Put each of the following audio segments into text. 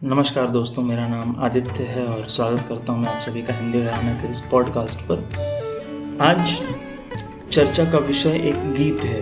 नमस्कार दोस्तों, मेरा नाम आदित्य है और स्वागत करता हूं मैं आप सभी का हिंदी घराना के इस पॉडकास्ट पर। आज चर्चा का विषय एक गीत है।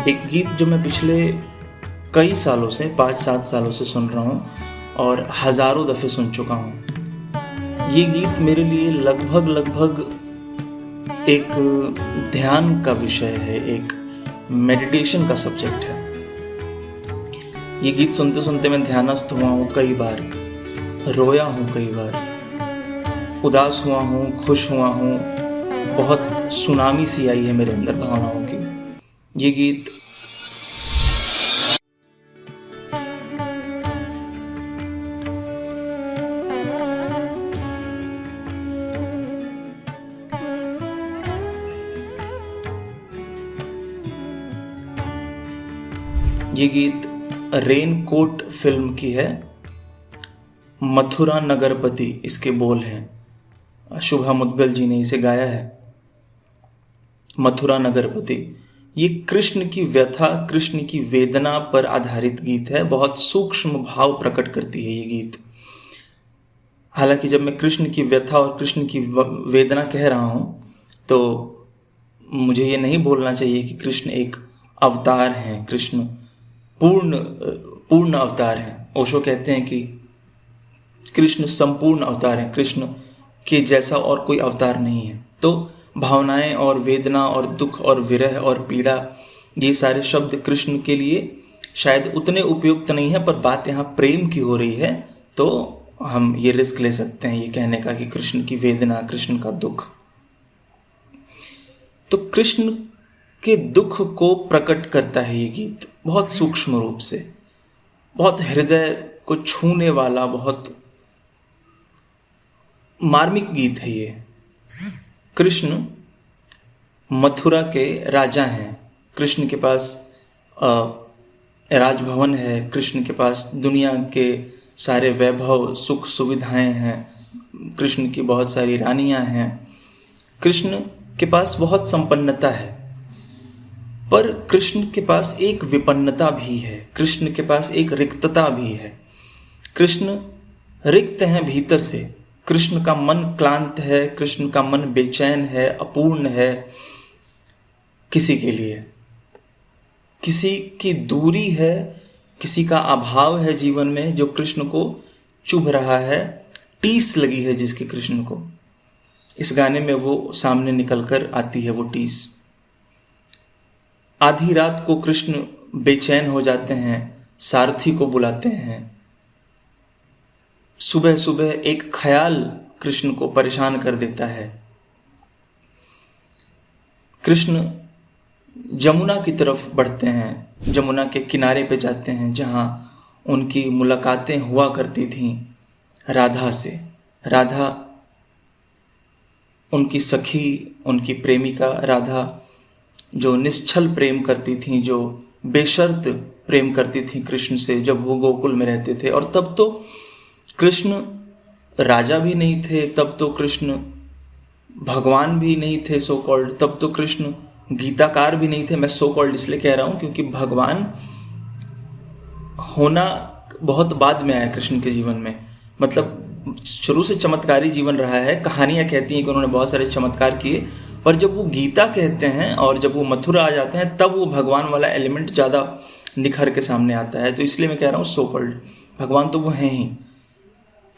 एक गीत जो मैं पिछले कई सालों से 5-7 सालों से सुन रहा हूं और हज़ारों दफ़े सुन चुका हूं। ये गीत मेरे लिए लगभग एक ध्यान का विषय है, एक मेडिटेशन का सब्जेक्ट है। ये गीत सुनते सुनते मैं ध्यानस्थ हुआ हूँ कई बार, रोया हूँ कई बार, उदास हुआ हूँ, खुश हुआ हूँ। बहुत सुनामी सी आई है मेरे अंदर भावनाओं की। ये गीत रेनकोट फिल्म की है। मथुरा नगरपति इसके बोल हैं। शुभा मुद्गल जी ने इसे गाया है। मथुरा नगरपति ये कृष्ण की व्यथा, कृष्ण की वेदना पर आधारित गीत है। बहुत सूक्ष्म भाव प्रकट करती है ये गीत। हालांकि जब मैं कृष्ण की व्यथा और कृष्ण की वेदना कह रहा हूं तो मुझे ये नहीं बोलना चाहिए कि कृष्ण एक अवतार हैं, कृष्ण पूर्ण अवतार हैं। ओशो कहते हैं कि कृष्ण संपूर्ण अवतार हैं, कृष्ण के जैसा और कोई अवतार नहीं है। तो भावनाएं और वेदना और दुख और विरह और पीड़ा, ये सारे शब्द कृष्ण के लिए शायद उतने उपयुक्त नहीं है, पर बात यहाँ प्रेम की हो रही है तो हम ये रिस्क ले सकते हैं ये कहने का कि कृष्ण की वेदना, कृष्ण का दुख। तो कृष्ण के दुख को प्रकट करता है ये गीत बहुत सूक्ष्म रूप से, बहुत हृदय को छूने वाला, बहुत मार्मिक गीत है ये। कृष्ण मथुरा के राजा हैं। कृष्ण के पास राजभवन है, कृष्ण के पास दुनिया के सारे वैभव, सुख सुविधाएं हैं, कृष्ण की बहुत सारी रानियां हैं, कृष्ण के पास बहुत संपन्नता है। पर कृष्ण के पास एक विपन्नता भी है, कृष्ण के पास एक रिक्तता भी है। कृष्ण रिक्त हैं भीतर से। कृष्ण का मन क्लांत है, कृष्ण का मन बेचैन है, अपूर्ण है। किसी के लिए किसी की दूरी है, किसी का अभाव है जीवन में जो कृष्ण को चुभ रहा है, टीस लगी है जिसकी कृष्ण को। इस गाने में वो सामने निकल कर आती है, वो टीस। आधी रात को कृष्ण बेचैन हो जाते हैं, सारथी को बुलाते हैं। सुबह सुबह एक ख्याल कृष्ण को परेशान कर देता है। कृष्ण जमुना की तरफ बढ़ते हैं, जमुना के किनारे पे जाते हैं जहां उनकी मुलाकातें हुआ करती थीं राधा से। राधा उनकी सखी, उनकी प्रेमिका राधा जो निश्चल प्रेम करती थी, जो बेशर्त प्रेम करती थी कृष्ण से जब वो गोकुल में रहते थे। और तब तो कृष्ण राजा भी नहीं थे, तब तो कृष्ण भगवान भी नहीं थे सो कॉल्ड, तब तो कृष्ण गीताकार भी नहीं थे। मैं सो कॉल्ड इसलिए कह रहा हूं क्योंकि भगवान होना बहुत बाद में आया कृष्ण के जीवन में। मतलब शुरू से चमत्कारी जीवन रहा है। कहानियां कहती हैं कि उन्होंने बहुत सारे चमत्कार किए, पर जब वो गीता कहते हैं और जब वो मथुरा आ जाते हैं तब वो भगवान वाला एलिमेंट ज़्यादा निखर के सामने आता है। तो इसलिए मैं कह रहा हूँ सो कॉल्ड, भगवान तो वो हैं ही।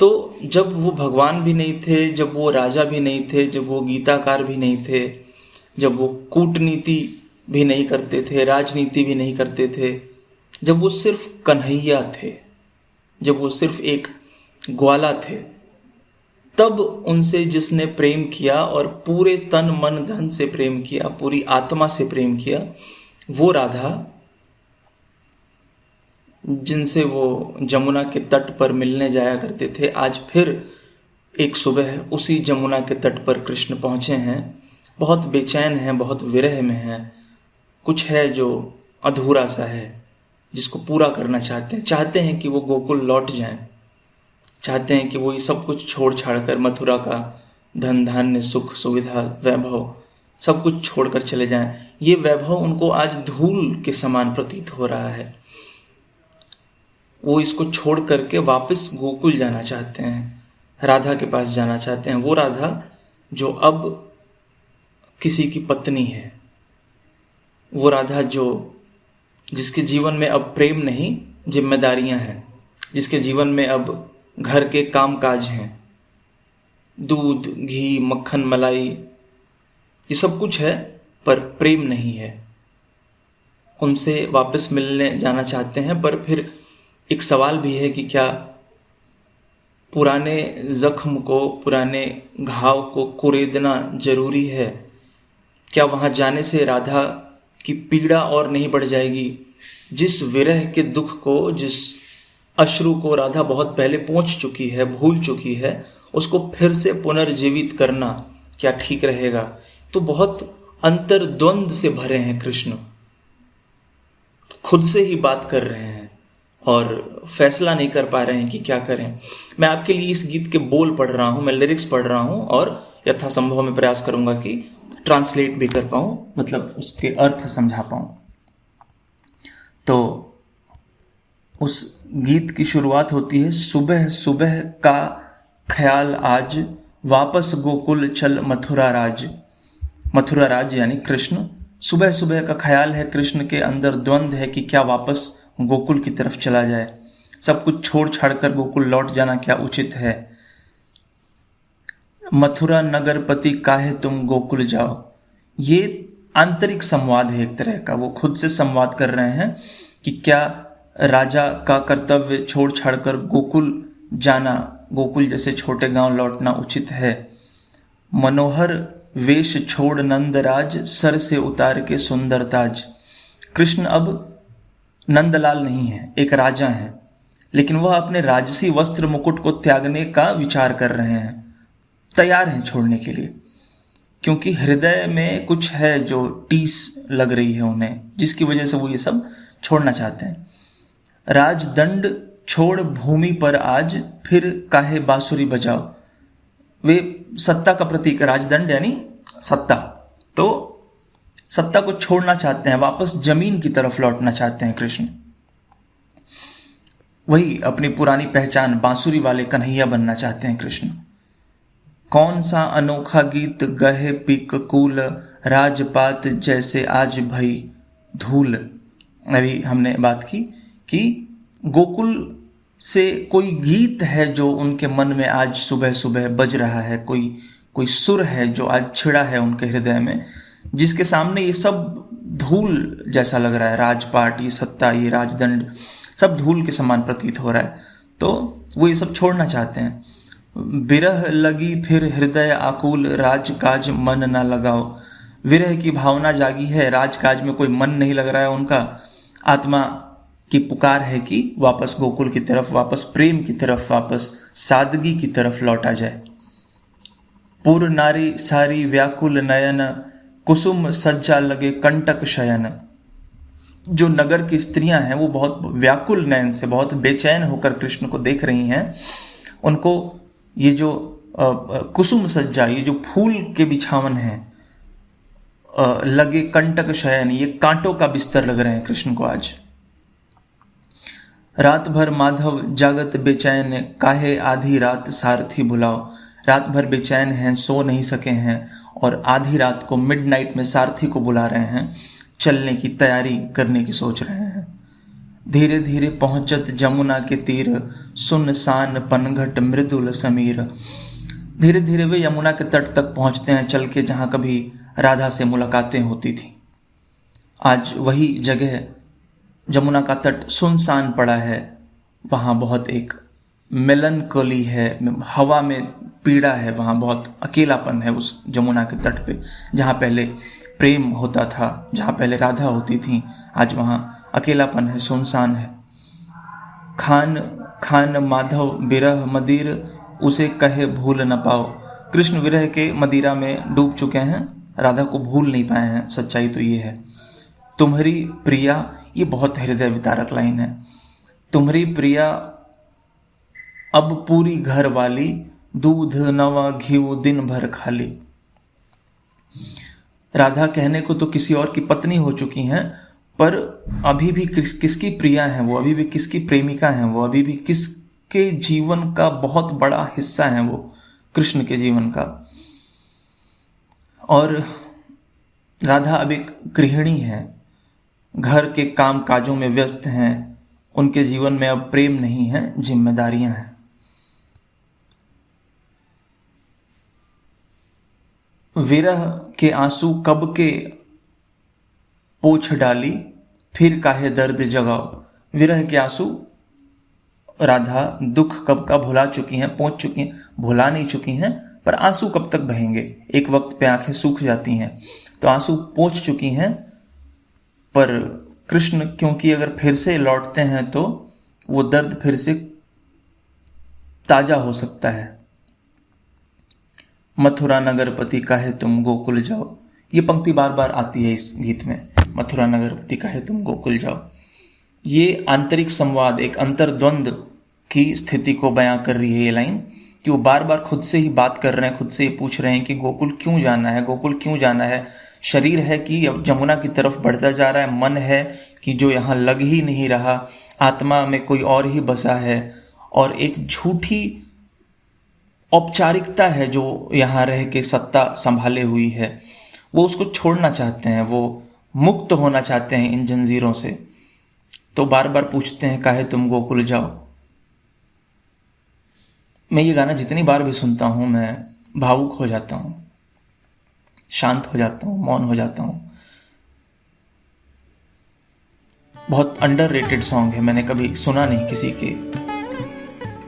तो जब वो भगवान भी नहीं थे, जब वो राजा भी नहीं थे, जब वो गीताकार भी नहीं थे, जब वो कूटनीति भी नहीं करते थे, राजनीति भी नहीं करते थे, जब वो सिर्फ कन्हैया थे, जब वो सिर्फ एक ग्वाला थे, तब उनसे जिसने प्रेम किया और पूरे तन मन धन से प्रेम किया, पूरी आत्मा से प्रेम किया, वो राधा जिनसे वो जमुना के तट पर मिलने जाया करते थे, आज फिर एक सुबह उसी जमुना के तट पर कृष्ण पहुंचे हैं। बहुत बेचैन हैं, बहुत विरह में हैं। कुछ है जो अधूरा सा है जिसको पूरा करना चाहते हैं कि वो गोकुल लौट जाएं, चाहते हैं कि वो ये सब कुछ छोड़ छाड़ कर, मथुरा का धन धान्य, सुख सुविधा, वैभव सब कुछ छोड़कर चले जाएं। ये वैभव उनको आज धूल के समान प्रतीत हो रहा है। वो इसको छोड़ करके वापस गोकुल जाना चाहते हैं, राधा के पास जाना चाहते हैं। वो राधा जो अब किसी की पत्नी है, वो राधा जिसके जीवन में अब प्रेम नहीं, जिम्मेदारियां हैं, जिसके जीवन में अब घर के काम काज हैं, दूध घी मक्खन मलाई ये सब कुछ है, पर प्रेम नहीं है। उनसे वापस मिलने जाना चाहते हैं, पर फिर एक सवाल भी है कि क्या पुराने जख्म को, पुराने घाव को कुरेदना जरूरी है? क्या वहाँ जाने से राधा की पीड़ा और नहीं बढ़ जाएगी? जिस विरह के दुख को, जिस अश्रु को राधा बहुत पहले पहुँच चुकी है, भूल चुकी है, उसको फिर से पुनर्जीवित करना क्या ठीक रहेगा? तो बहुत अंतर्द्वंद से भरे हैं कृष्ण, खुद से ही बात कर रहे हैं और फैसला नहीं कर पा रहे हैं कि क्या करें। मैं आपके लिए इस गीत के बोल पढ़ रहा हूँ, मैं लिरिक्स पढ़ रहा हूँ और यथासंभव मैं प्रयास करूंगा कि ट्रांसलेट भी कर पाऊँ, मतलब उसके अर्थ समझा पाऊँ। तो उस गीत की शुरुआत होती है, सुबह सुबह का ख्याल आज, वापस गोकुल चल मथुरा राज। मथुरा राज यानी कृष्ण। सुबह सुबह का ख्याल है, कृष्ण के अंदर द्वंद है कि क्या वापस गोकुल की तरफ चला जाए, सब कुछ छोड़ छाड़ कर गोकुल लौट जाना क्या उचित है? मथुरा नगरपति काहे तुम गोकुल जाओ। ये आंतरिक संवाद है एक तरह का, वो खुद से संवाद कर रहे हैं कि क्या राजा का कर्तव्य छोड़ छाड़ कर गोकुल जाना, गोकुल जैसे छोटे गांव लौटना उचित है? मनोहर वेश छोड़ नंदराज, सर से उतार के सुंदर ताज। कृष्ण अब नंदलाल नहीं है, एक राजा है, लेकिन वह अपने राजसी वस्त्र मुकुट को त्यागने का विचार कर रहे हैं, तैयार हैं छोड़ने के लिए, क्योंकि हृदय में कुछ है जो टीस लग रही है उन्हें, जिसकी वजह से वो ये सब छोड़ना चाहते हैं। राजदंड छोड़ भूमि पर आज, फिर काहे बांसुरी बजाओ। वे सत्ता का प्रतीक, राजदंड यानी सत्ता, तो सत्ता को छोड़ना चाहते हैं, वापस जमीन की तरफ लौटना चाहते हैं कृष्ण। वही अपनी पुरानी पहचान, बांसुरी वाले कन्हैया बनना चाहते हैं कृष्ण। कौन सा अनोखा गीत गहे पिक कूल, राजपात जैसे आज भई धूल। अभी हमने बात की कि गोकुल से कोई गीत है जो उनके मन में आज सुबह सुबह बज रहा है, कोई सुर है जो आज छिड़ा है उनके हृदय में, जिसके सामने ये सब धूल जैसा लग रहा है। राजपाट, ये सत्ता, ये राजदंड, सब धूल के समान प्रतीत हो रहा है, तो वो ये सब छोड़ना चाहते हैं। विरह लगी फिर हृदय आकुल, राजकाज मन न लगाओ। विरह की भावना जागी है, राजकाज में कोई मन नहीं लग रहा है उनका। आत्मा की पुकार है कि वापस गोकुल की तरफ, वापस प्रेम की तरफ, वापस सादगी की तरफ लौटा जाए। पुर नारी सारी व्याकुल नयन, कुसुम सज्जा लगे कंटक शयन। जो नगर की स्त्रियां हैं वो बहुत व्याकुल नयन से, बहुत बेचैन होकर कृष्ण को देख रही हैं। उनको ये जो कुसुम सज्जा, ये जो फूल के बिछावन है, लगे कंटक शयन, ये कांटों का बिस्तर लग रहे हैं कृष्ण को आज। रात भर माधव जागत बेचैन, काहे आधी रात सारथी बुलाओ। रात भर बेचैन हैं, सो नहीं सके हैं, और आधी रात को मिडनाइट में सारथी को बुला रहे हैं, चलने की तैयारी करने की सोच रहे हैं। धीरे धीरे पहुंचत जमुना के तीर, सुनसान पनघट मृदुल समीर। धीरे धीरे वे यमुना के तट तक पहुंचते हैं चल के, जहां कभी राधा से मुलाकातें होती थी। आज वही जगह, जमुना का तट सुनसान पड़ा है, वहाँ बहुत एक मेलनकोली है, हवा में पीड़ा है, वहाँ बहुत अकेलापन है उस जमुना के तट पे। जहाँ पहले प्रेम होता था, जहाँ पहले राधा होती थी, आज वहाँ अकेलापन है, सुनसान है। खान खान माधव बिरह मदिर, उसे कहे भूल न पाओ। कृष्ण विरह के मदिरा में डूब चुके हैं, राधा को भूल नहीं पाए हैं, सच्चाई तो ये है। तुम्हारी प्रिया, ये बहुत हृदय विदारक लाइन है। तुम्हारी प्रिया अब पूरी घर वाली, दूध नवा घीव दिन भर खाली। राधा कहने को तो किसी और की पत्नी हो चुकी हैं, पर अभी भी किसकी प्रिया हैं वो, अभी भी किसकी प्रेमिका हैं वो, अभी भी किसके जीवन का बहुत बड़ा हिस्सा हैं वो, कृष्ण के जीवन का। और राधा अब एक गृहिणी है, घर के काम काजों में व्यस्त हैं, उनके जीवन में अब प्रेम नहीं है, जिम्मेदारियां हैं। विरह के आंसू कब के पोंछ डाली, फिर काहे दर्द जगाओ। विरह के आंसू, राधा दुख कब का भुला चुकी हैं, पहुंच चुकी हैं, भुला नहीं चुकी हैं, पर आंसू कब तक बहेंगे। एक वक्त पे आंखें सूख जाती हैं, तो आंसू पहुंच चुकी हैं। पर कृष्ण क्योंकि अगर फिर से लौटते हैं तो वो दर्द फिर से ताजा हो सकता है। मथुरा नगरपति काहे तुम गोकुल जाओ, ये पंक्ति बार बार आती है इस गीत में, मथुरा नगरपति काहे तुम गोकुल जाओ। ये आंतरिक संवाद, एक अंतर्द्वंद की स्थिति को बयां कर रही है ये लाइन, कि वो बार बार खुद से ही बात कर रहे हैं, खुद से ही पूछ रहे हैं कि गोकुल क्यों जाना है, गोकुल क्यों जाना है। शरीर है कि अब जमुना की तरफ बढ़ता जा रहा है, मन है कि जो यहाँ लग ही नहीं रहा, आत्मा में कोई और ही बसा है, और एक झूठी औपचारिकता है जो यहाँ रह के सत्ता संभाले हुई है, वो उसको छोड़ना चाहते हैं, वो मुक्त होना चाहते हैं इन जंजीरों से। तो बार बार पूछते हैं काहे तुम गोकुल जाओ। मैं ये गाना जितनी बार भी सुनता हूँ मैं भावुक हो जाता हूँ, शांत हो जाता हूँ, मौन हो जाता हूँ। बहुत अंडररेटेड सॉन्ग है, मैंने कभी सुना नहीं किसी के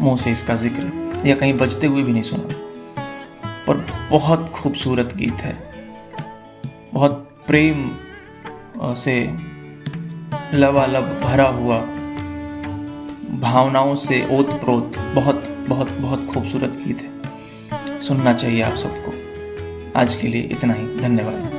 मुंह से इसका जिक्र, या कहीं बजते हुए भी नहीं सुना, पर बहुत खूबसूरत गीत है, बहुत प्रेम से लबालब भरा हुआ, भावनाओं से ओतप्रोत, बहुत बहुत बहुत खूबसूरत गीत है। सुनना चाहिए आप सबको। आज के लिए इतना ही, धन्यवाद।